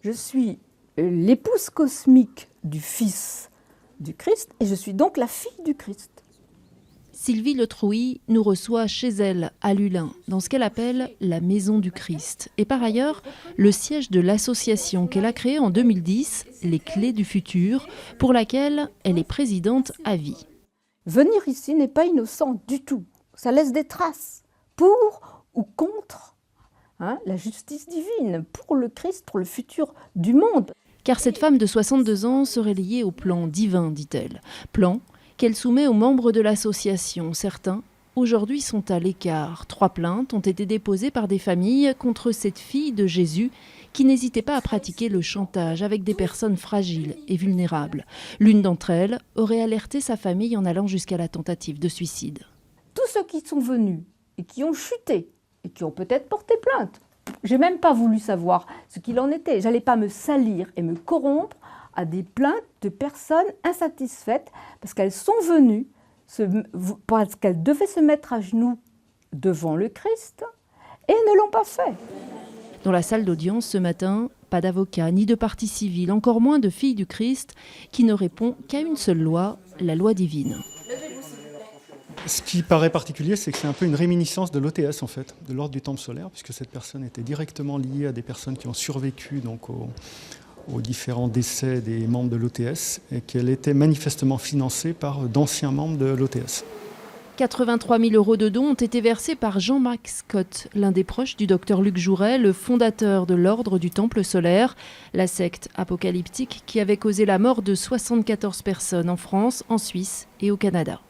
Je suis l'épouse cosmique du Fils du Christ et je suis donc la fille du Christ. Sylvie Le Trouy nous reçoit chez elle, à Lullin, dans ce qu'elle appelle la Maison du Christ. Et par ailleurs, le siège de l'association qu'elle a créée en 2010, Les Clés du Futur, pour laquelle elle est présidente à vie. Venir ici n'est pas innocent du tout. Ça laisse des traces, pour ou contre la justice divine, pour le Christ, pour le futur du monde. Car cette femme de 62 ans serait liée au plan divin, dit-elle. Plan qu'elle soumet aux membres de l'association. Certains, aujourd'hui, sont à l'écart. 3 plaintes ont été déposées par des familles contre cette fille de Jésus qui n'hésitait pas à pratiquer le chantage avec des personnes fragiles et vulnérables. L'une d'entre elles aurait alerté sa famille en allant jusqu'à la tentative de suicide. Tous ceux qui sont venus et qui ont chuté et qui ont peut-être porté plainte, j'ai même pas voulu savoir ce qu'il en était. J'allais pas me salir et me corrompre à des plaintes de personnes insatisfaites parce qu'elles sont venues, parce qu'elles devaient se mettre à genoux devant le Christ et ne l'ont pas fait. Dans la salle d'audience ce matin, pas d'avocat ni de partie civile, encore moins de fille du Christ, qui ne répond qu'à une seule loi, la loi divine. Ce qui paraît particulier, c'est que c'est un peu une réminiscence de l'OTS en fait, de l'ordre du temple solaire, puisque cette personne était directement liée à des personnes qui ont survécu donc aux différents décès des membres de l'OTS et qu'elle était manifestement financée par d'anciens membres de l'OTS. 83 000 € de dons ont été versés par Jean-Marc Scott, l'un des proches du docteur Luc Jouret, le fondateur de l'ordre du Temple solaire, la secte apocalyptique qui avait causé la mort de 74 personnes en France, en Suisse et au Canada.